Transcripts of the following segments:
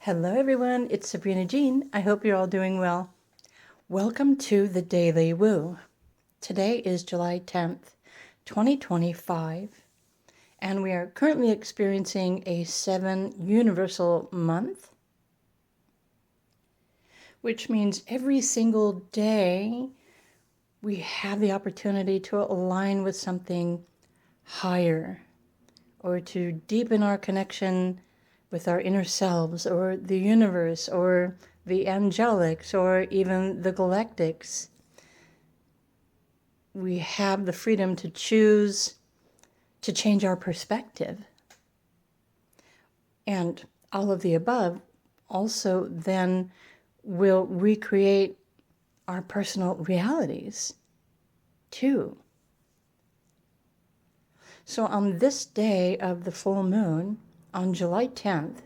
Hello everyone, it's SabrinaJean. I hope you're all doing well. Welcome to the Daily Woo. Today is July 10th, 2025, and we are currently experiencing a 7 universal month, which means every single day we have the opportunity to align with something higher or to deepen our connection with our inner selves, or the universe, or the angelics, or even the galactics. We have the freedom to choose to change our perspective. And all of the above also then will recreate our personal realities too. So on this day of the full moon, on July 10th,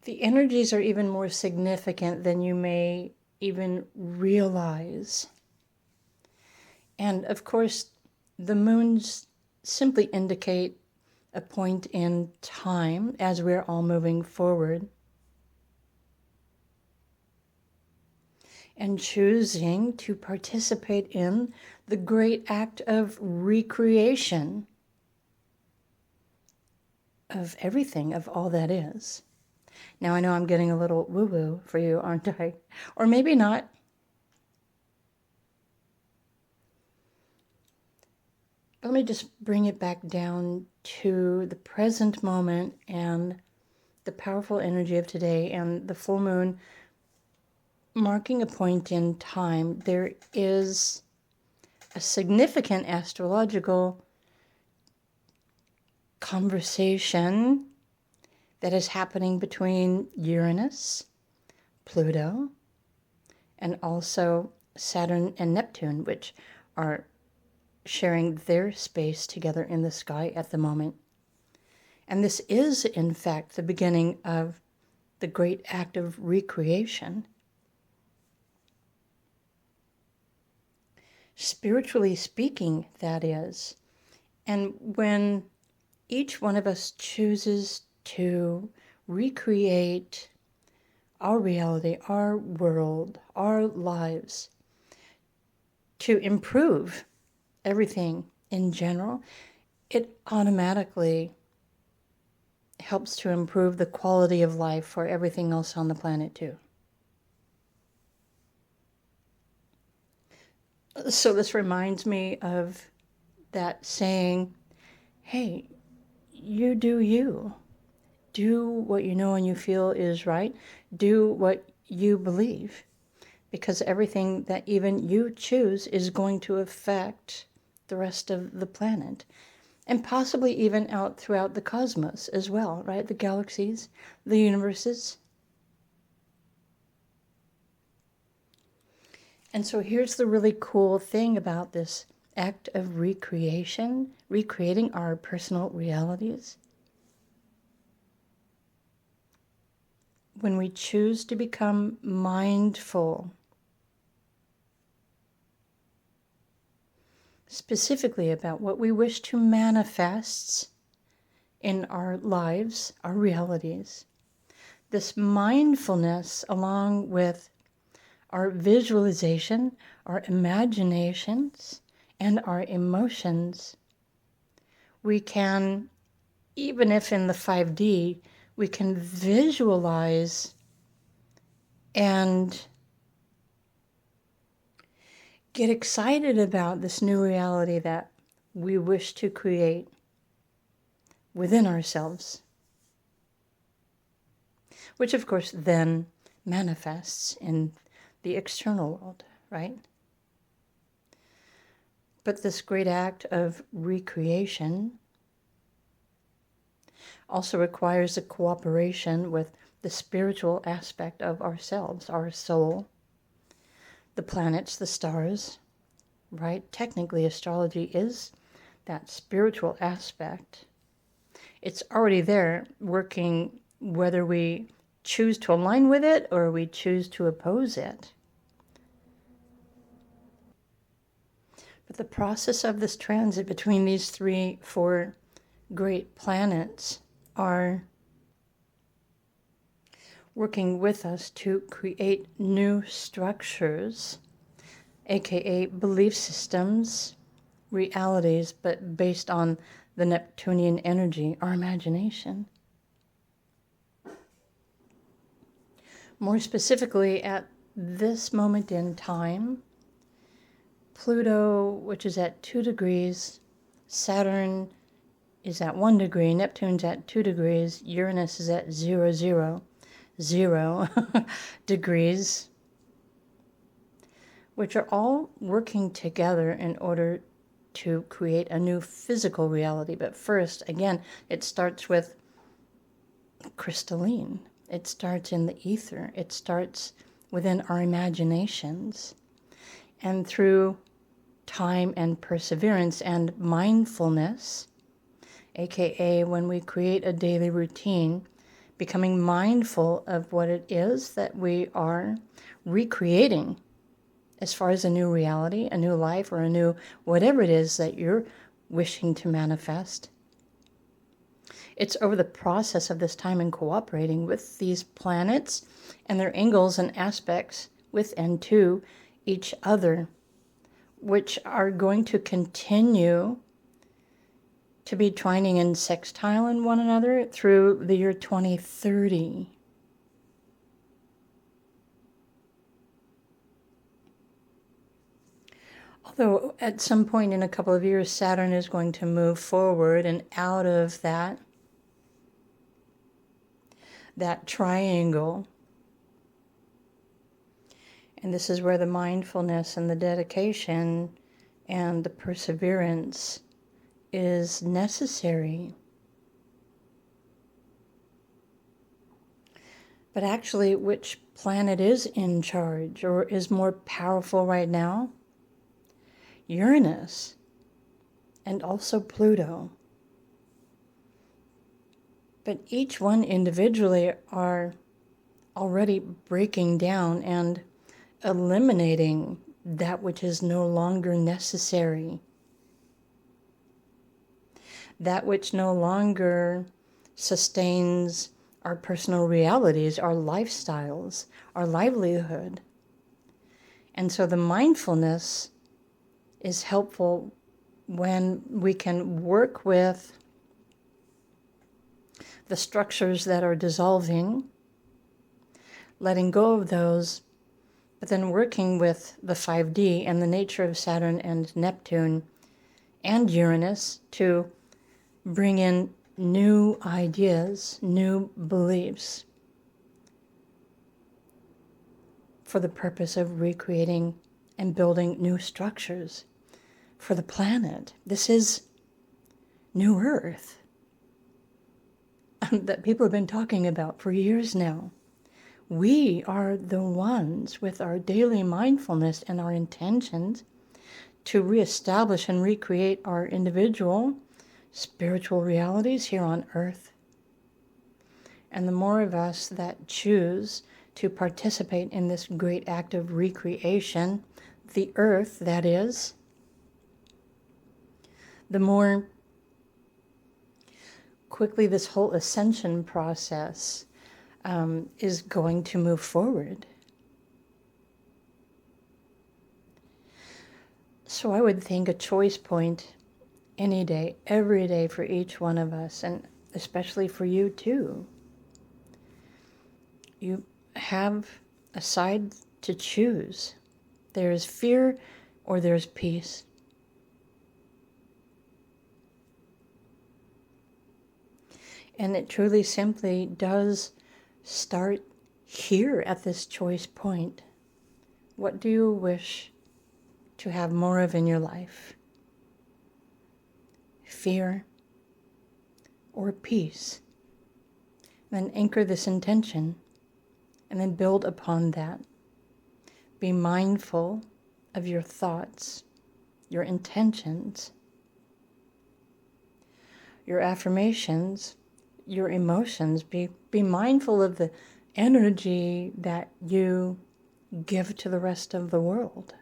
the energies are even more significant than you may even realize. And of course, the moons simply indicate a point in time as we're all moving forward. And choosing to participate in the great act of recreation of everything, of all that is. Now I know I'm getting a little woo-woo for you, aren't I? Or maybe not. Let me just bring it back down to the present moment and the powerful energy of today and the full moon marking a point in time. There is a significant astrological conversation that is happening between Uranus, Pluto, and also Saturn and Neptune, which are sharing their space together in the sky at the moment. And this is, in fact, the beginning of the great act of recreation. Spiritually speaking, that is. And when each one of us chooses to recreate our reality, our world, our lives, to improve everything in general, it automatically helps to improve the quality of life for everything else on the planet too. So this reminds me of that saying, hey, you do you. Do what you know and you feel is right. Do what you believe. Because everything that even you choose is going to affect the rest of the planet. And possibly even out throughout the cosmos as well, right? The galaxies, the universes. And so here's the really cool thing about this act of recreation, recreating our personal realities. When we choose to become mindful, specifically about what we wish to manifest in our lives, our realities, this mindfulness, along with our visualization, our imaginations, and our emotions, we can, even if in the 5D, we can visualize and get excited about this new reality that we wish to create within ourselves, which of course then manifests in the external world, right? But this great act of recreation also requires a cooperation with the spiritual aspect of ourselves, our soul, the planets, the stars, right? Technically, astrology is that spiritual aspect. It's already there working whether we choose to align with it or we choose to oppose it. But the process of this transit between these 3-4 great planets are working with us to create new structures, aka belief systems, realities, but based on the Neptunian energy, our imagination. More specifically, at this moment in time, Pluto, which is at 2 degrees, Saturn is at 1 degree, Neptune's at 2 degrees, Uranus is at 0 degrees, which are all working together in order to create a new physical reality. But first, again, it starts with crystalline. It starts in the ether. It starts within our imaginations. And through time and perseverance and mindfulness, aka when we create a daily routine, becoming mindful of what it is that we are recreating as far as a new reality, a new life, or a new whatever it is that you're wishing to manifest. It's over the process of this time and cooperating with these planets and their angles and aspects with and to each other, which are going to continue to be trining in sextile in one another through the year 2030. Although at some point in a couple of years, Saturn is going to move forward and out of that triangle. And this is where the mindfulness and the dedication and the perseverance is necessary. But actually, which planet is in charge or is more powerful right now? Uranus and also Pluto. But each one individually are already breaking down and eliminating that which is no longer necessary, that which no longer sustains our personal realities, our lifestyles, our livelihood. And so the mindfulness is helpful when we can work with the structures that are dissolving, letting go of those, but then working with the 5D and the nature of Saturn and Neptune and Uranus to bring in new ideas, new beliefs for the purpose of recreating and building new structures for the planet. This is New Earth that people have been talking about for years now. We are the ones with our daily mindfulness and our intentions to reestablish and recreate our individual spiritual realities here on Earth. And the more of us that choose to participate in this great act of recreation, the Earth, that is, the more quickly this whole ascension process is going to move forward. So I would think a choice point any day, every day for each one of us, and especially for you too. You have a side to choose. There is fear or there's peace. And it truly simply does start here at this choice point. What do you wish to have more of in your life? Fear or peace? And then anchor this intention and then build upon that. Be mindful of your thoughts, your intentions, your affirmations, your emotions. Be mindful of the energy that you give to the rest of the world.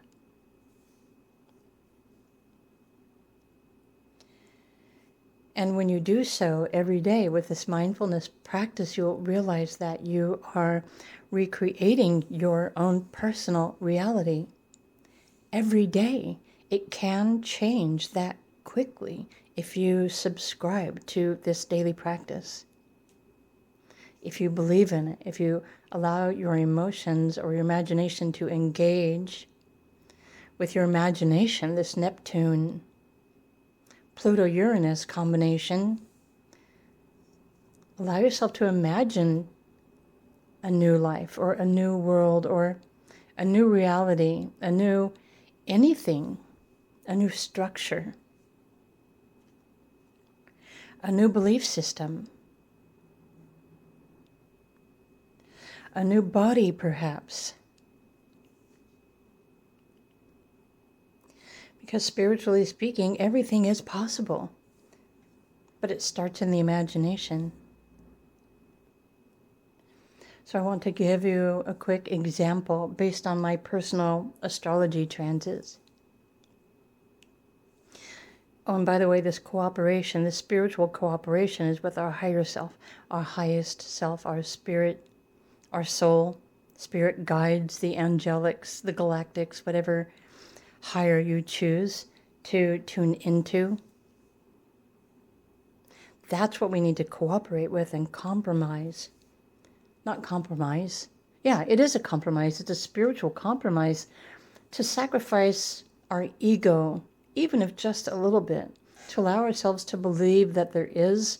And when you do so every day with this mindfulness practice, you'll realize that you are recreating your own personal reality every day. It can change that quickly if you subscribe to this daily practice. If you believe in it, if you allow your emotions or your imagination to engage with your imagination, this Neptune Pluto-Uranus combination, allow yourself to imagine a new life or a new world or a new reality, a new anything, a new structure, a new belief system, a new body perhaps. Because spiritually speaking, everything is possible, but it starts in the imagination. So I want to give you a quick example based on my personal astrology transits. Oh, and by the way, this cooperation, this spiritual cooperation is with our higher self, our highest self, our spirit, our soul. Spirit guides, the angelics, the galactics, whatever higher you choose to tune into. That's what we need to cooperate with and compromise. Not compromise. Yeah, it is a compromise. It's a spiritual compromise to sacrifice our ego, even if just a little bit, to allow ourselves to believe that there is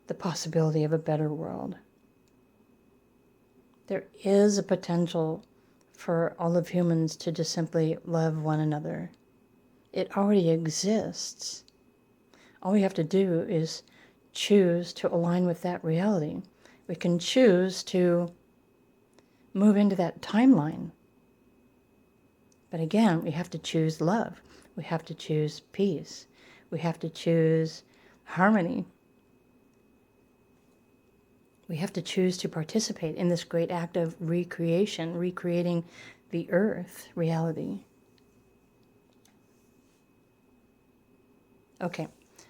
the possibility of a better world. There is a potential for all of humans to just simply love one another. It already exists. All we have to do is choose to align with that reality. We can choose to move into that timeline. But again, we have to choose love. We have to choose peace. We have to choose harmony. We have to choose to participate in this great act of recreation, recreating the earth reality. Okay,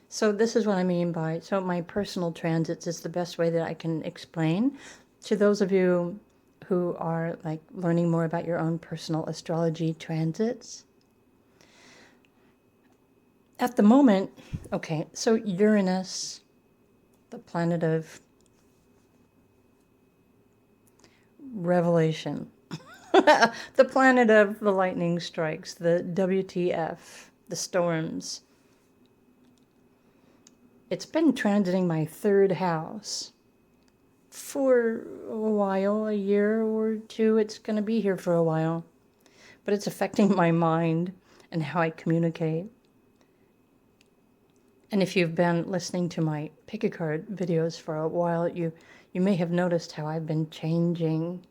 so this is what I mean by, so my personal transits is the best way that I can explain to those of you who are like learning more about your own personal astrology transits. At the moment, okay, so Uranus, the planet of revelation, the planet of the lightning strikes, the WTF, the storms. It's been transiting my third house for a while, a year or two. It's going to be here for a while, but it's affecting my mind and how I communicate. And if you've been listening to my pick a card videos for a while, you may have noticed how I've been changing,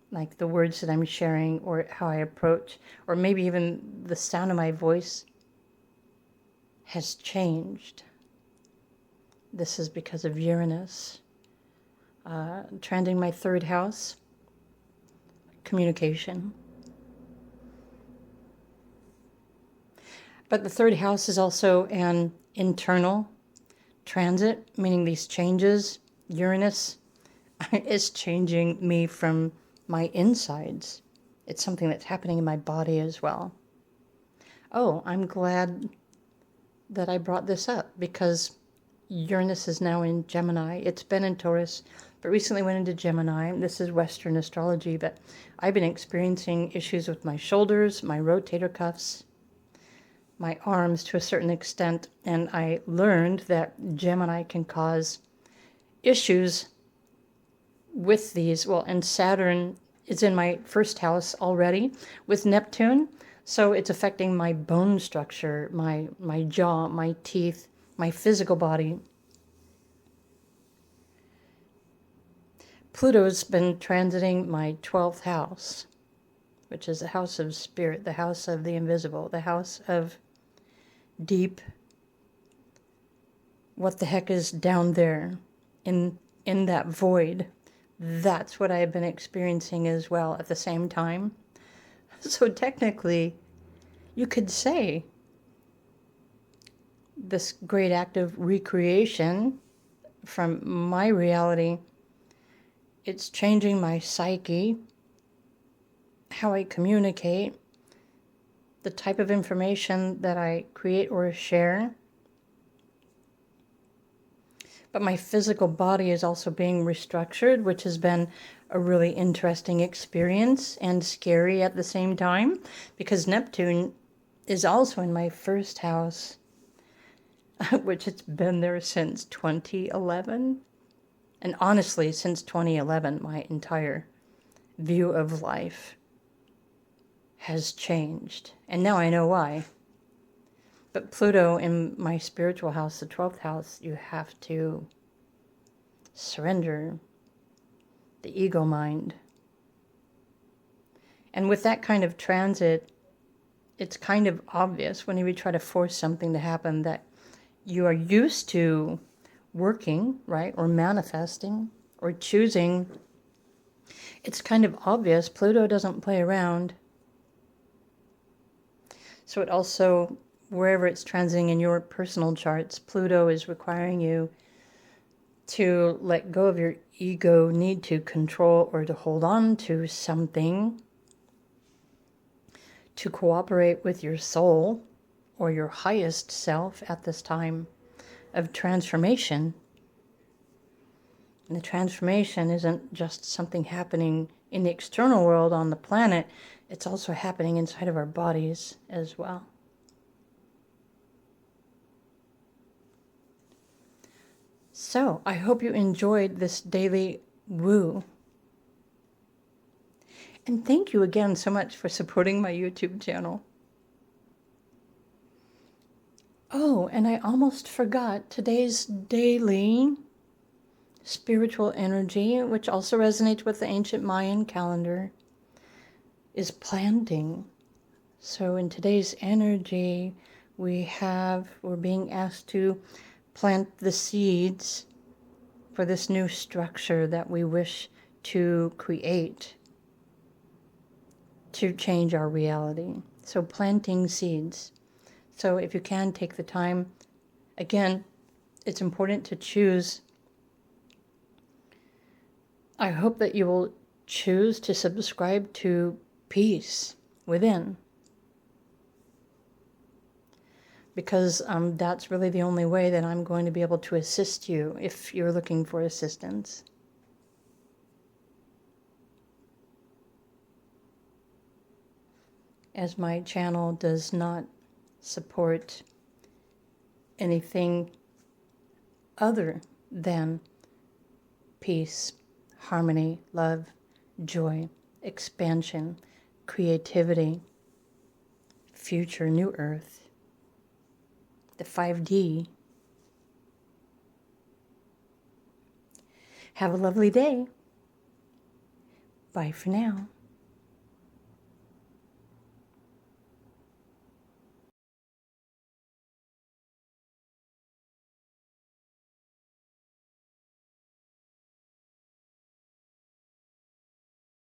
like the words that I'm sharing or how I approach, or maybe even the sound of my voice has changed. This is because of Uranus transiting my third house, communication. But the third house is also an internal transit, meaning these changes, Uranus is changing me from my insides. It's something that's happening in my body as well. Oh, I'm glad that I brought this up because Uranus is now in Gemini. It's been in Taurus, but recently went into Gemini. This is Western astrology, but I've been experiencing issues with my shoulders, my rotator cuffs, my arms to a certain extent, and I learned that Gemini can cause issues with these. Well, and Saturn is in my first house already with Neptune, so it's affecting my bone structure, my jaw, my teeth, my physical body. Pluto's been transiting my 12th house, which is the house of spirit, the house of the invisible, the house of deep, what the heck is down there in that void. That's what I have been experiencing as well at the same time. So technically, you could say this great act of recreation from my reality, it's changing my psyche, how I communicate, the type of information that I create or share. But my physical body is also being restructured, which has been a really interesting experience and scary at the same time, because Neptune is also in my first house, which it's been there since 2011. And honestly, since 2011, my entire view of life has changed. And now I know why. But Pluto in my spiritual house, the 12th house, you have to surrender the ego mind. And with that kind of transit, it's kind of obvious whenever you try to force something to happen that you are used to working, right, or manifesting, or choosing. It's kind of obvious. Pluto doesn't play around. So it also, wherever it's transiting in your personal charts, Pluto is requiring you to let go of your ego need to control or to hold on to something, to cooperate with your soul or your highest self at this time of transformation. And the transformation isn't just something happening in the external world on the planet, it's also happening inside of our bodies as well. So, I hope you enjoyed this daily woo. And thank you again so much for supporting my YouTube channel. Oh, and I almost forgot today's daily spiritual energy, which also resonates with the ancient Mayan calendar, is planting. So in today's energy, we're being asked to plant the seeds for this new structure that we wish to create to change our reality. So planting seeds. So if you can, take the time. Again, it's important to choose. I hope that you will choose to subscribe to Peace Within, because that's really the only way that I'm going to be able to assist you if you're looking for assistance. As my channel does not support anything other than peace, harmony, love, joy, expansion, creativity, future new earth, the 5D. Have a lovely day. Bye for now.